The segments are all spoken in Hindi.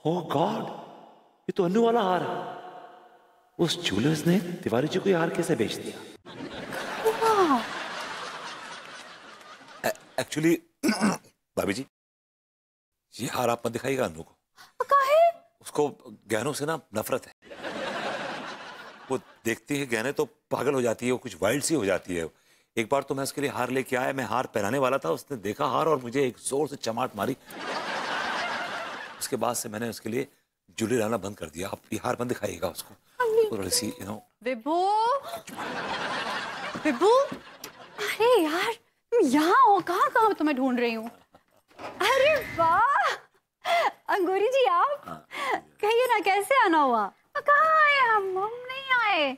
ओह गॉड, ये तो अन्नू वाला हार है। उस ज्वेलर्स ने तिवारी जी को ये हार कैसे बेच दिया? एक्चुअली भाभी जी, ये हार आप मत दिखाइएगा अन्नू को। काहे? उसको गहनों से ना नफरत है। वो देखती है गहने तो पागल हो जाती है, वो कुछ वाइल्ड सी हो जाती है। एक बार तो मैं उसके लिए हार लेके आया, मैं हार पहनाने वाला था, उसने देखा हार और मुझे एक जोर से चमाट मारी। उसके बाद से मैंने उसके लिए ज्वेलरी लाना बंद कर दिया। आप ये हार मत दिखाइएगा उसको। थोड़ी सी विभू, विभू, अरे यार तुम यहाँ हो? कहाँ कहाँ तुम्हें ढूंढ रही हूँ। अरे वाह अंगूरी जी, आप कहिए ना कैसे आना हुआ? कहाँ आए हम नहीं आए।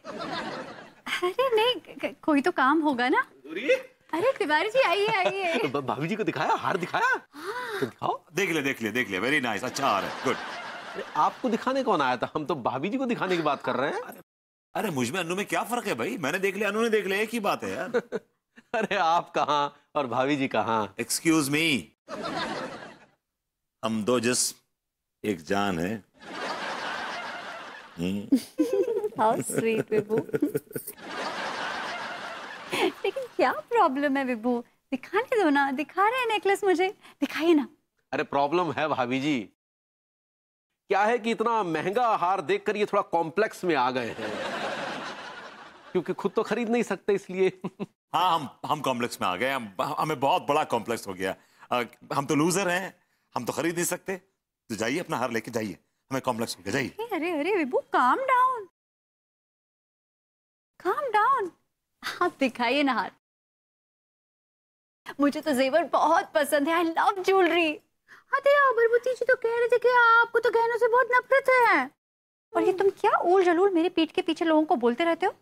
अरे नहीं, कोई तो काम होगा ना। अरे तिवारी जी आइए आइए। तो भाभी जी को दिखाया, हार दिखाया? हाँ। तो दिखाओ। देख ले, वेरी नाइस, अच्छा हार है, गुड। आपको दिखाने कौन आया था? हम तो भाभी जी को दिखाने की बात कर रहे हैं। अरे मुझ में अन्नू में क्या फर्क है भाई? मैंने देख लिया, अन्नू ने देख लिया, एक ही बात है यार। अरे आप कहाँ और भाभी जी कहाँ? एक्सक्यूज मी, हम दो जिस्म एक जान है। हाउ स्वीट विभू। लेकिन क्या प्रॉब्लम है विभू? दिखाने दो ना, दिखा रहे हैं नेकलेस मुझे, दिखाइए ना। अरे प्रॉब्लम है भाभी जी। क्या है कि इतना महंगा हार देखकर ये थोड़ा कॉम्प्लेक्स में आ गए हैं, क्योंकि खुद तो खरीद नहीं सकते इसलिए। हाँ, हम कॉम्प्लेक्स में आ गए, हमें बहुत बड़ा कॉम्प्लेक्स हो गया। हम तो लूजर हैं, हम तो खरीद नहीं सकते। तो जाइए अपना हार लेके जाइए, हमें कॉम्प्लेक्स हो गया, जाइए। अरे अरे विभू, काम डाउन, काम डाउन। आप दिखाइए ना हार। मुझे तो जेवर बहुत पसंद है, आई लव ज्वेलरी। अरे अबरबती जी तो कह रहे थे कि आपको तो गहनों से बहुत नफरत है। और ये तुम क्या ऊल जलूल मेरे पीठ के पीछे लोगों को बोलते रहते हो?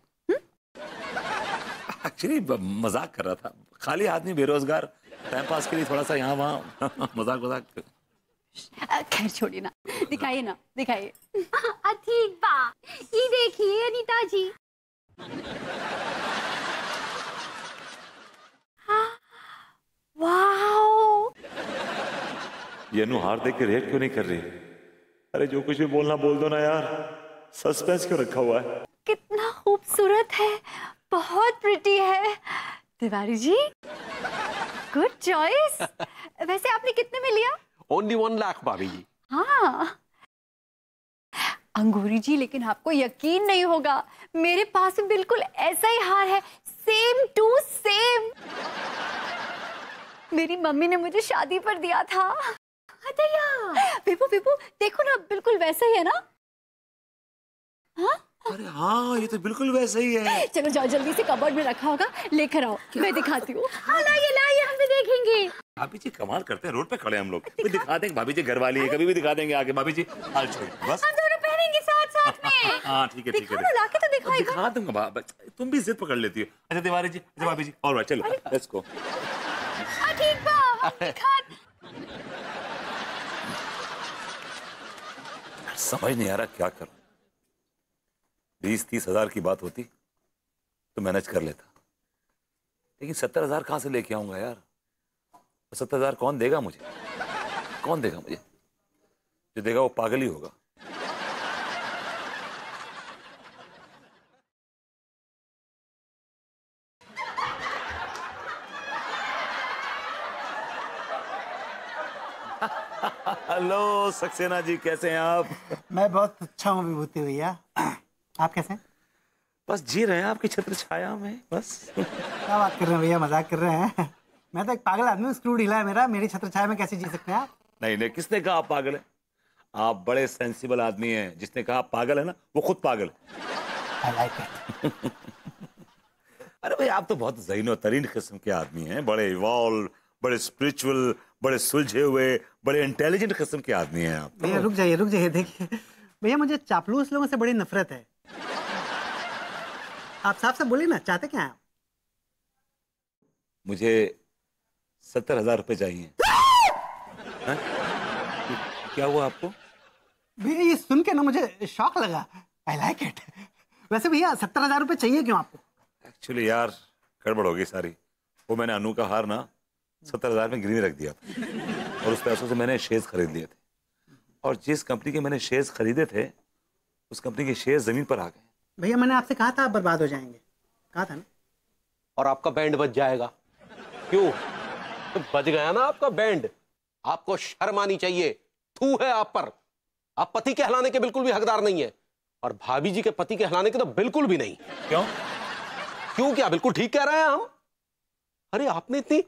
एक्चुअली मजाक कर रहा था, खाली आदमी बेरोजगार, टाइम पास के लिए थोड़ा सा यहाँ वहाँ मजाक। खैर छोड़िए ना, दिखाइए ना, दिखाइए। ठीक बा, ये देखिए अनीता जी। वाओ, ये नु हार देख के रिएक्ट क्यों नहीं कर रही? अरे जो कुछ भी बोलना बोल दो ना यार, सस्पेंस क्यों रखा हुआ है? कितना खूबसूरत है, बहुत प्रिटी है। Tiwari ji good choice. वैसे आपने कितने में लिया? ओनली 1 लाख भाभी जी। हाँ अंगूरी जी, लेकिन आपको यकीन नहीं होगा, मेरे पास भी बिल्कुल ऐसा ही हार है, सेम टू सेम। मेरी मम्मी ने मुझे शादी पर दिया था। विभू विभू देखो ना, बिल्कुल वैसा ही है ना? हाँ? अरे हाँ, ये तो बिल्कुल वैसे ही है। चलो जाओ, जल्दी से कबर्ड में रखा होगा, लेकर आओ, मैं दिखाती हूँ। लाइए लाइए, हम भी देखेंगे। भाभी जी कमाल करते हैं, रोड पे खड़े हम लोग, दिखा देंगे। भाभी जी घर वाली है, कभी भी दिखा देंगे आगे। भाभी जी हाल छोड़िए बस, हम दोनों पहनेंगे साथ साथ में। हाँ ठीक है, दिखा ना, लाके तो दिखाएगा। दिखा दूंगा। तुम भी जिद पकड़ लेती हो। अच्छा तिवारी जी, अच्छा भाभी जी, ऑलराइट चलो लेट्स गो। ठीक बा, दिखा। समझ नहीं आ रहा क्या करूं। 20-30 हजार की बात होती तो मैनेज कर लेता, लेकिन 70,000 कहां से लेके आऊंगा यार? 70,000 कौन देगा मुझे? कौन देगा मुझे? जो देगा वो पागल ही होगा। हेलो सक्सेना जी, कैसे हैं आप? मैं बहुत अच्छा हूँ विभूति भैया, आप कैसे हैं? बस जी रहे हैं आपकी छत्र छाया में, बस। क्या बात कर रहे हैं भैया, मजाक कर रहे हैं? मैं तो एक पागल आदमी हूँ, स्क्रू ढीला है मेरा, मेरी छत्र छाया में कैसे जी सकते हैं आप? नहीं, किसने कहा आप पागल हैं? आप बड़े सेंसिबल आदमी हैं। जिसने कहा आप पागल है ना, वो खुद पागल है। I like it. अरे भाई, आप तो बहुत ज़हीनो तरीन किस्म के आदमी हैं, बड़े इवॉल्व, बड़े स्पिरिचुअल, बड़े सुलझे हुए, बड़े इंटेलिजेंट किस्म के आदमी हैं आप। भैया रुक जाइए, देखिए भैया, मुझे चापलूस लोगों से बड़ी नफरत है। आप साफ साफ बोलिए ना, चाहते क्या हैं? मुझे 70,000 रुपए चाहिए। क्या हुआ आपको? भैया ये सुन के ना मुझे शौक लगा। I like it. वैसे भैया 70,000 रुपए चाहिए क्यों आपको? एक्चुअली यार गड़बड़ हो गई सारी। वो मैंने अनु का हार ना 70,000 में गिरवी रख दिया था, और उस पैसों से मैंने शेयर्स खरीद लिए थे। और जिस कंपनी के मैंने शेयर्स खरीदे थे उस कंपनी के शेयर्स जमीन पर आ गए। भैया मैंने आपसे कहा था आप बर्बाद हो जाएंगे, कहा था ना। और आपका बैंड बज जाएगा। क्यों? तो बज गया ना आपका बैंड। आपको शर्म आनी चाहिए। थू है आप पर। आप पति कहलाने के बिल्कुल भी हकदार नहीं है, और भाभी जी के पति कहलाने के तो बिल्कुल भी नहीं। क्यों? क्यों क्या? बिल्कुल ठीक कह रहे हैं हम। अरे आपने इतनी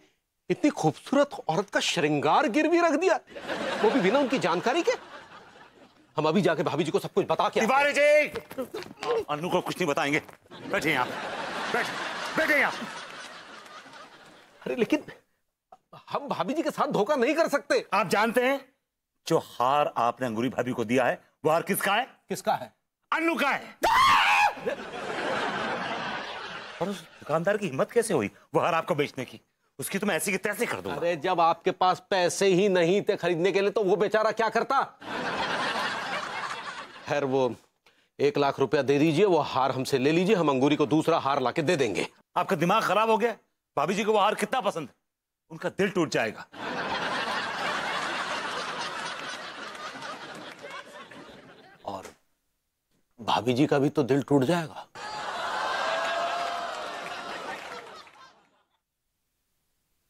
इतनी खूबसूरत औरत का श्रृंगार गिरवी रख दिया, वो भी बिना उनकी जानकारी के। हम अभी जाके भाभी जी को सब कुछ बता के तिवारी जी, अनु को कुछ नहीं बताएंगे। बैठिए यहाँ, बैठिए यहाँ। अरे लेकिन हम भाभी जी के साथ धोखा नहीं कर सकते। आप जानते हैं जो हार आपने अंगूरी भाभी को दिया है वो हार किसका है? किसका है? अन्नू का है। और उस दुकानदार की हिम्मत कैसे हुई वो हार आपको बेचने की? उसकी तो मैं ऐसी की तैसे कर दूंगा। अरे जब आपके पास पैसे ही नहीं थे खरीदने के लिए तो वो बेचारा क्या करता? खैर वो 1 लाख रुपया दे दीजिए, वो हार हमसे ले लीजिए, हम अंगूरी को दूसरा हार लाके दे देंगे। आपका दिमाग खराब हो गया? भाभी जी को वो हार कितना पसंद है, उनका दिल टूट जाएगा। और भाभी जी का भी तो दिल टूट जाएगा।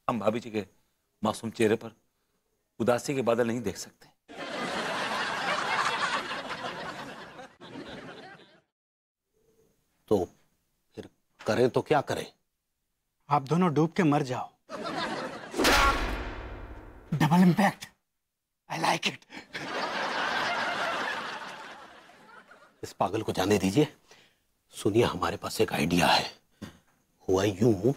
हम भाभी जी के मासूम चेहरे पर उदासी के बादल नहीं देख सकते। तो फिर करें तो क्या करें? आप दोनों डूब के मर जाओ। Double impact, I like it. इस पागल को जाने दीजिए। सुनिए, हमारे पास एक आइडिया है। हुआ यूं,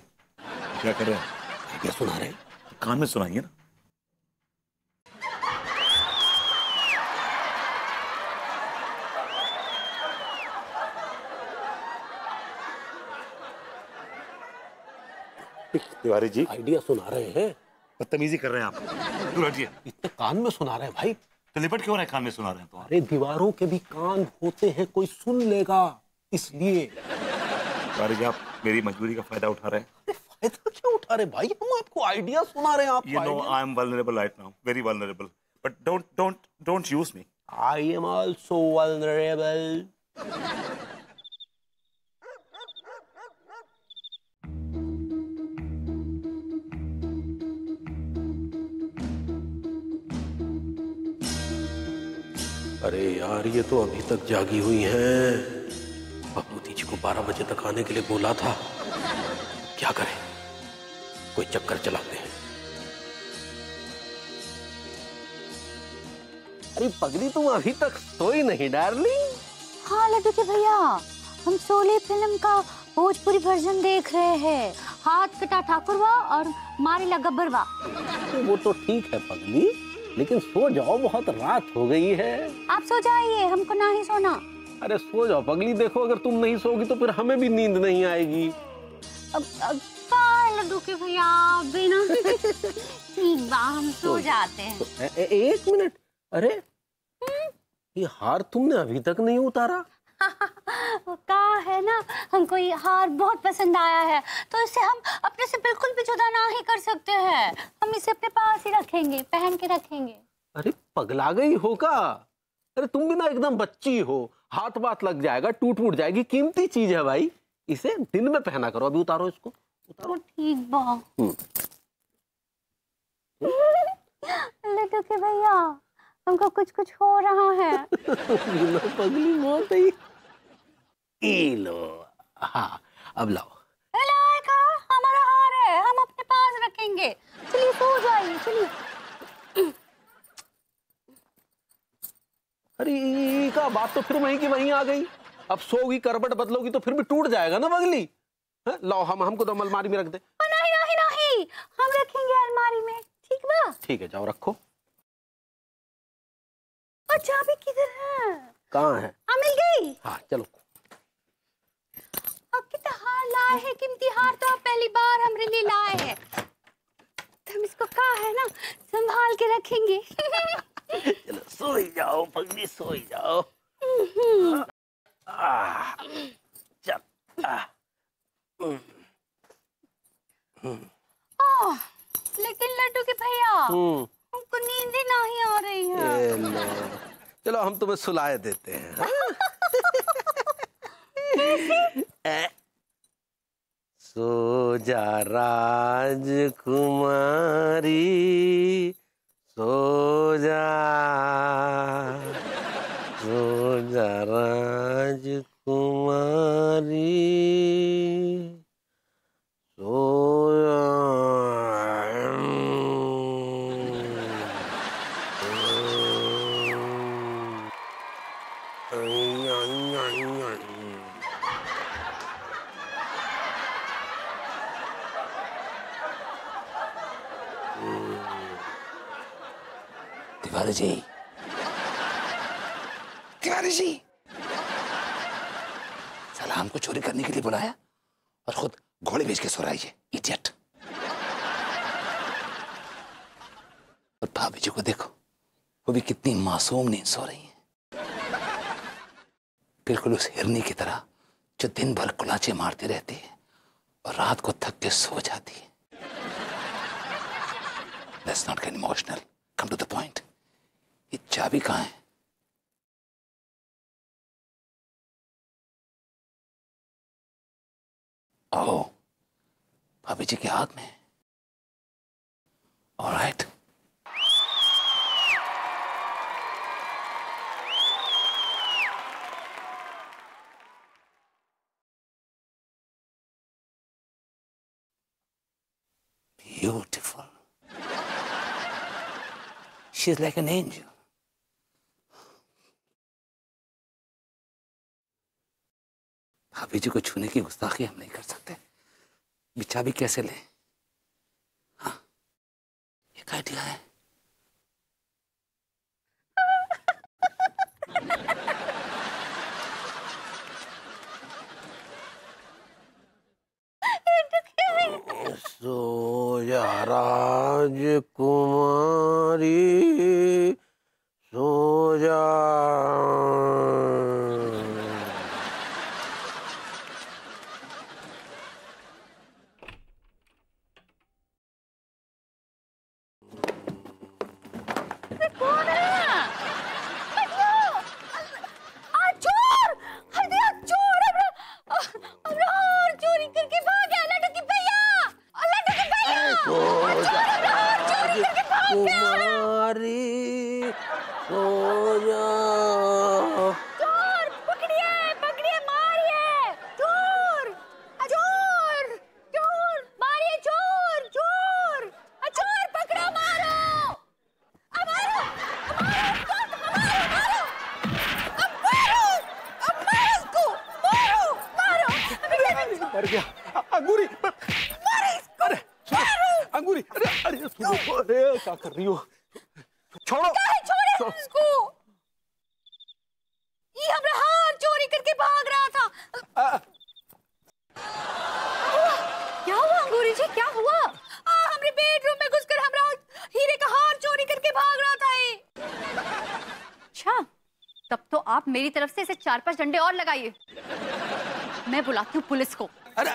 क्या कर रहे हैं? आइडिया सुना रहे हैं। कान में सुनाइए ना। तिवारी जी, आइडिया सुना रहे हैं। बदतमीजी कर रहे हैं आप। दूर हटिए। इतने कान में सुना रहे हैं भाई। तो लिपट क्यों रहे कान में सुना रहे हैं तो आप? अरे दीवारों के भी कान होते हैं, कोई सुन लेगा इसलिए। तिवारी जी, आप मेरी मजबूरी का फायदा उठा रहे हैं। अरे फायदा क्यों उठा रहे भाई? हम आपको आइडिया सुना रहे हैं। आप You know I am vulnerable right now, very vulnerable. But don't use me. I am also vulnerable. अरे यार, ये तो अभी तक जागी हुई हैं। बाबूजी जी को 12 बजे तक आने के लिए बोला था। क्या करें? कोई चक्कर चलाते हैं। अरे पगली, तुम अभी तक सोई नहीं डार्लिंग? हाँ लड्डू के भैया, हम शोले फिल्म का भोजपुरी वर्जन देख रहे हैं। हाथ कटा ठाकुरवा और मारेला गब्बरवा। वो तो ठीक है पगली, लेकिन सो जाओ, बहुत रात हो गई है। आप सो जाइए, हमको ना ही सोना। अरे सो जाओ पगली। देखो, अगर तुम नहीं सोगी तो फिर हमें भी नींद नहीं आएगी। अब लड्डू के भैया बिना ठीक बा, हम सो जाते हैं। एक मिनट। अरे ये हार तुमने अभी तक नहीं उतारा? का है ना, हमको ये हार बहुत पसंद आया है, तो इसे हम अपने से बिल्कुल भी जुदा ना ही कर सकते हैं। हम इसे अपने पास ही रखेंगे, पहन के रखेंगे। अरे पगला गई हो का? अरे तुम भी ना एकदम बच्ची हो। हाथ बात लग जाएगा, टूट जाएगी। कीमती चीज है भाई, इसे दिन में पहना करो। अभी उतारो इसको, उतारो। ठीक बा। लड्डू के भैया, हमको कुछ हो रहा है। पगली मौत है। लो, हाँ अब लाओ। का हमारा हार है, हम अपने पास रखेंगे। चलिए सो जाइए, चलिए। अरे का बात तो फिर वहीं की वहीं आ गई। अब सोगी, करवट बदलोगी तो फिर भी टूट जाएगा ना पगली। लाओ, हमको तो अलमारी में रख दे। नहीं, हम रखेंगे अलमारी में। ठीक बा? ठीक है, जाओ रखो। और चाबी किधर है? कहाँ है? मिल गई। हाँ चलो। कितना हार लाए हैं, कीमती हार तो आप पहली बार हमरे लिए लाए हैं। तो हम इसको कहा है ना, संभाल के रखेंगे। चलो सो ही जाओ पगली, सो ही जाओ। चल। लेकिन लड्डू के भैया, हमको नींद ही नहीं आ रही है। चलो हम तुम्हें सुलाए देते हैं। सो जा राजकुमारी, सो जा राजकुमारी, सो जा। तिवारी जी, तिवारी जी, सलाम को चोरी करने के लिए बुलाया और खुद घोड़े बेच के सो रहा है ये इडियट। और भाभी जी को देखो, वो भी कितनी मासूम नींद सो रही है, बिल्कुल उस हिरनी की तरह जो दिन भर कुलाचे मारती रहती है और रात को थक के सो जाती है। Let's not get emotional. Come to the point. ये चाबी कहाँ है? ओह, भाभी जी के हाथ में है। All right. Beautiful. She's like an angel. भाभी जी को छूने की गुस्ताखी हम नहीं कर सकते। चाबी कैसे लें? हाँ, एक आइडिया है। सो जा राजकुमारी, सो जा। कौन है? चोर! चोर! अब्राहम चोरी करके भाग गया। लटकी भैया! लटकी भैया! चोरी करके भाग गया। कुमारी, सो जा। चोर! पकड़िए! पकड़िए! मारिए! चोर! चोर! चोर! मारिए! चोर! चोर! चोर पकड़ो! मारो! मारो! मर गया अंगूरी। अरे अंगूरी, अरे सुनो, अरे क्या कर रही हो? छोड़ो, छोड़ो उसको। ये हमरा हार चोरी करके भाग रहा था। क्या हुआ अंगूरी जी? क्या हुआ? हमरे बेडरूम में घुसकर हमरा हीरे का हार चोरी करके भाग रहा था ये। अच्छा, तब तो आप मेरी तरफ से इसे 4-5 डंडे और लगाइए। मैं बुलाती हूँ पुलिस को। अरे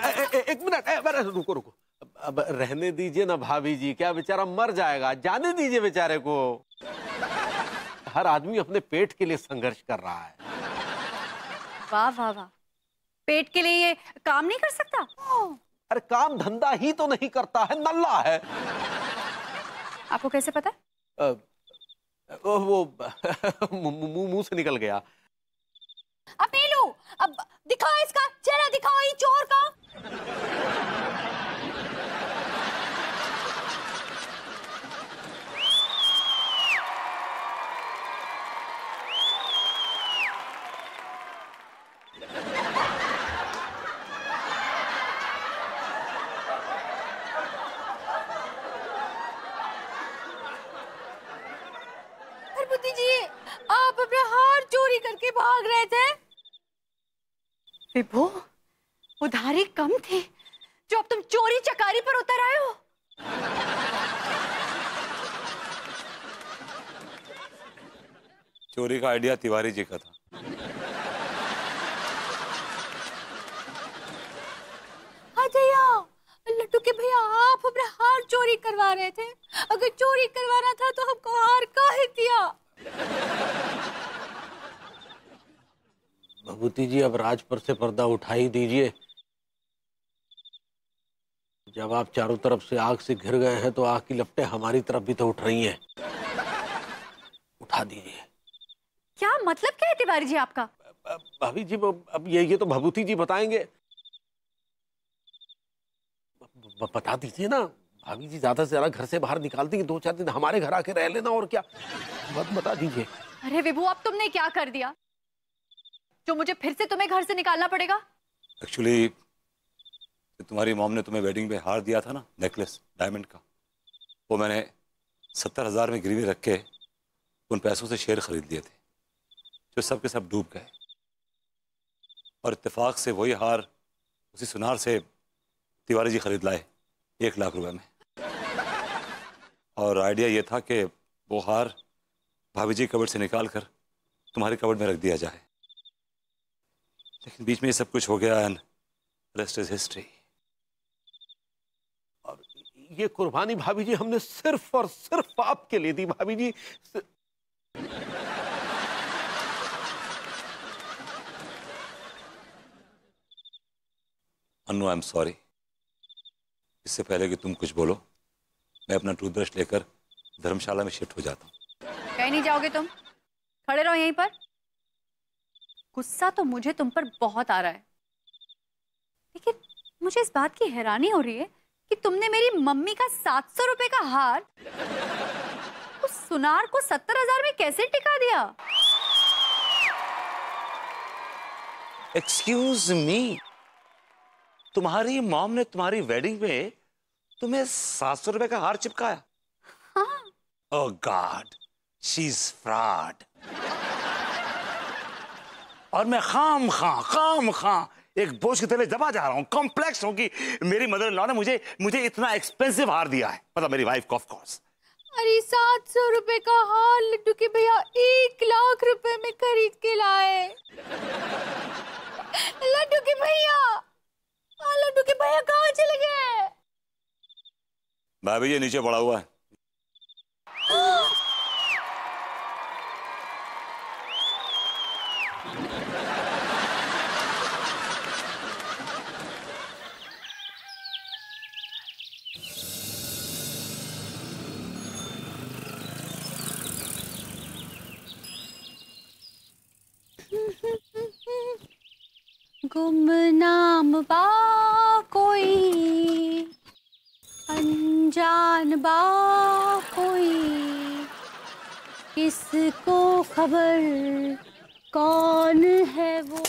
एक मिनट, रुको रुको, अब रहने दीजिए ना भाभी जी, क्या बेचारा मर जाएगा, जाने दीजिए बेचारे को। हर आदमी अपने पेट के लिए संघर्ष कर रहा है। वाह वाह वाह, पेट के लिए ये काम नहीं कर सकता? अरे काम धंधा ही तो नहीं करता है, नल्ला है। आपको कैसे पता? वो मुंह से निकल गया। अब नीलू, अब दिखाओ इसका चेहरा, दिखाओ ये चोर का। बुद्धि जी, आप अपना हार चोरी करके भाग रहे थे। विभू, उधारी कम थी जो अब तुम चोरी चकारी पर उतर आए हो। चोरी का आइडिया तिवारी जी का था। लड्डू के भैया, आप अपना हार चोरी करवा रहे थे। अगर चोरी करवाना था तो हमको हार काहे दिया? विभूति जी, अब राज पर से पर्दा उठा ही दीजिए। जब आप चारों तरफ से आग से घिर गए हैं तो आग की लपटें हमारी तरफ भी तो उठ रही हैं। उठा दीजिए। क्या मतलब क्या है तिवारी जी आपका? भाभी जी, अब ये तो भभूति जी बताएंगे। बता दीजिए ना भाभी जी, ज्यादा से ज्यादा घर से बाहर निकाल दी, 2-4 दिन हमारे घर आके रह लेना, और क्या। बता दीजिए। अरे विभू, अब तुमने क्या कर दिया जो मुझे फिर से तुम्हें घर से निकालना पड़ेगा? एक्चुअली तुम्हारी मॉम ने तुम्हें वेडिंग पे हार दिया था ना, नेकलेस डायमंड का, वो मैंने 70,000 में गिरवी रख के उन पैसों से शेयर खरीद लिए थे जो सब के सब डूब गए। और इत्तेफाक से वही हार उसी सुनार से तिवारी जी खरीद लाए 1 लाख रुपए में। और आइडिया ये था कि वो हार भाभी जी कबर्ड से निकाल कर तुम्हारे कबर्ड में रख दिया जाए, लेकिन बीच में ये सब कुछ हो गया एंड रेस्ट इज हिस्ट्री। और ये कुर्बानी भाभी जी हमने सिर्फ और सिर्फ आपके लिए दी भाभी जी। Annu, I am sorry. इससे पहले कि तुम कुछ बोलो, मैं अपना टूथब्रश लेकर धर्मशाला में शिफ्ट हो जाता हूँ। कहीं नहीं जाओगे तुम, खड़े रहो यहीं पर। गुस्सा तो मुझे तुम पर बहुत आ रहा है, लेकिन मुझे इस बात की हैरानी हो रही है कि तुमने मेरी मम्मी का 700 रुपए का हार उस सुनार को 70,000 में कैसे टिका दिया? एक्सक्यूज मी, तुम्हारी मॉम ने तुम्हारी वेडिंग में तुम्हें 700 रुपए का हार चिपकाया? हाँ। ओह गॉड, शी इज फ्रॉड। और मैं खाम खां एक बोझ की तरह दबा जा रहा हूं, कॉम्प्लेक्स हूं कि मेरी मदर इन लॉ ने मुझे इतना एक्सपेंसिव हार दिया है, मतलब मेरी वाइफ को ऑफ कोर्स। अरे 700 रुपए का हार लड्डू के भैया 1 लाख रुपए में खरीद के लाए। लड्डू के भैया कहाँ चले गए? भाभी जी नीचे पड़ा हुआ है। गुमनाम बा कोई, अनजान बा कोई, किसको खबर कौन है वो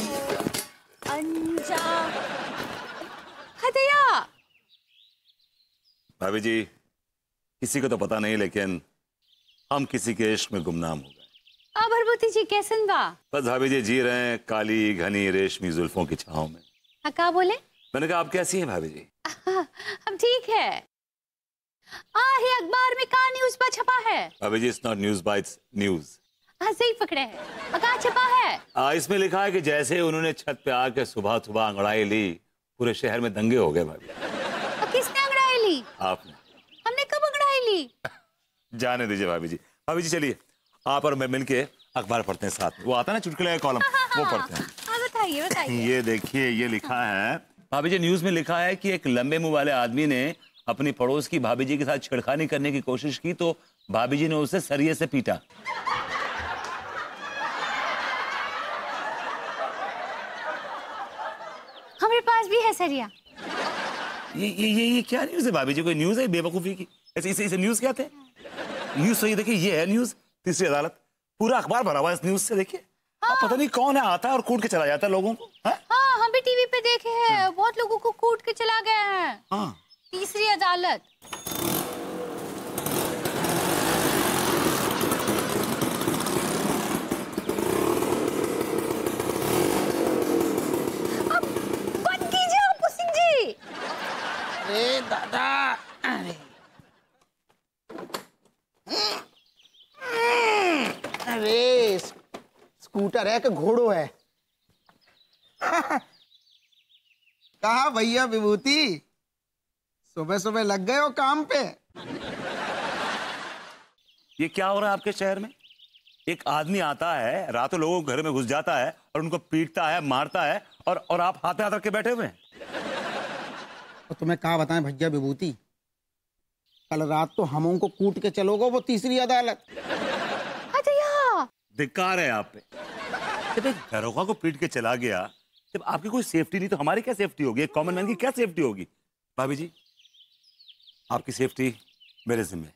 अनजान। हदिया। भाभी जी, किसी को तो पता नहीं, लेकिन हम किसी के इश्क में गुमनाम हो गए। भरभूति जी कैसन बा? बस भाभी जी जी रहे हैं काली घनी रेशमी जुल्फों की छांव में। क्या बोले? मैंने कहा आप कैसी हैं भाभी जी? हम ठीक है। ये अखबार में का न्यूज़ पर छपा है? भाभी जी, it's not news by, it's news. सही पकड़े हैं। क्या छपा है? इसमें लिखा है कि जैसे उन्होंने छत पे आके सुबह सुबह अंगड़ाई ली, पूरे शहर में दंगे हो गए भाभी। किसने अंगड़ाई ली? आपने। हमने कब अंगड़ाई ली? जाने दीजिए भाभी जी। भाभी जी चलिए, आप और मैं मिलके अखबार पढ़ते हैं साथ में। वो आता है ना चुटकुले का कॉलम, वो पढ़ते हैं। बताइए बताइए। ये देखिए, ये लिखा है भाभी जी, न्यूज में लिखा है कि एक लंबे मुंह वाले आदमी ने अपनी पड़ोस की भाभी जी के साथ छेड़खानी करने की कोशिश की तो भाभी जी ने उसे सरिये से पीटा। हमारे पास भी है सरिया। ये क्या न्यूज है भाभी जी? कोई न्यूज है बेवकूफी की? इसे न्यूज कहते हैं? न्यूज तो ये देखिए, ये है न्यूज। तीसरी अदालत, पूरा अखबार भरा हुआ है इस न्यूज से। देखिए, पता नहीं कौन है, आता है और कूट के चला जाता है लोगों को। हाँ, हम भी टीवी पे देखे हैं, बहुत लोगों को कूट के चला गया है। हाँ। तीसरी अदालत। अब बंद कीजिए अपू सिंह जी। अरे दादा, अरे स्कूटर है कि घोड़ो है? कहा भैया विभूति, सुबह सुबह लग गए हो काम पे? ये क्या हो रहा है आपके शहर में? एक आदमी आता है, रातों लोगों के घर में घुस जाता है और उनको पीटता है, मारता है, और आप हाथ में हाथ रख के बैठे हुए हैं। तो तुम्हें कहा बताएं भैया विभूति, कल रात तो हम उनको कूट के चलोगे वो तीसरी अदालत। धिक्कार है आप पे। जब एक दरोगा को पीट के चला गया, जब आपकी कोई सेफ्टी नहीं तो हमारी क्या सेफ्टी होगी? एक कॉमन मैन की क्या सेफ्टी होगी? भाभी जी, आपकी सेफ्टी मेरे जिम्मे।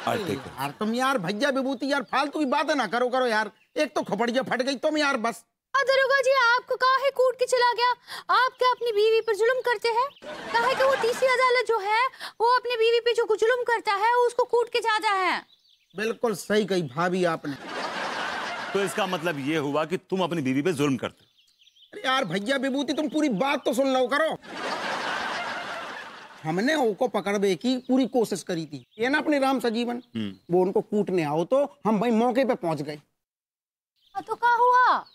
यार तुम यार भैया विभूति यार फालतू की बातें ना करो यार। एक तो खोपड़िया फट गई तुम यार बस। दरोगा जी आपको कहा है कूट के चला गया? आप क्या अपनी बीवी पर जुल्म करते हैं? कहा है कि वो तीसरी अदालत जो है वो अपनी बीवी पे जो जुल्म करता है उसको कूट के जाता है। बिल्कुल सही कही भाभी आपने। तो इसका मतलब ये हुआ कि तुम अपनी बीवी पे जुल्म करते। अरे यार भैया विभूति तुम पूरी बात तो सुन लो करो। हमने उनको पकड़ने की पूरी कोशिश करी थी, ये ना अपने राम सजीवन, वो उनको कूटने आओ तो हम भाई मौके पे पहुंच गए। तो क्या हुआ?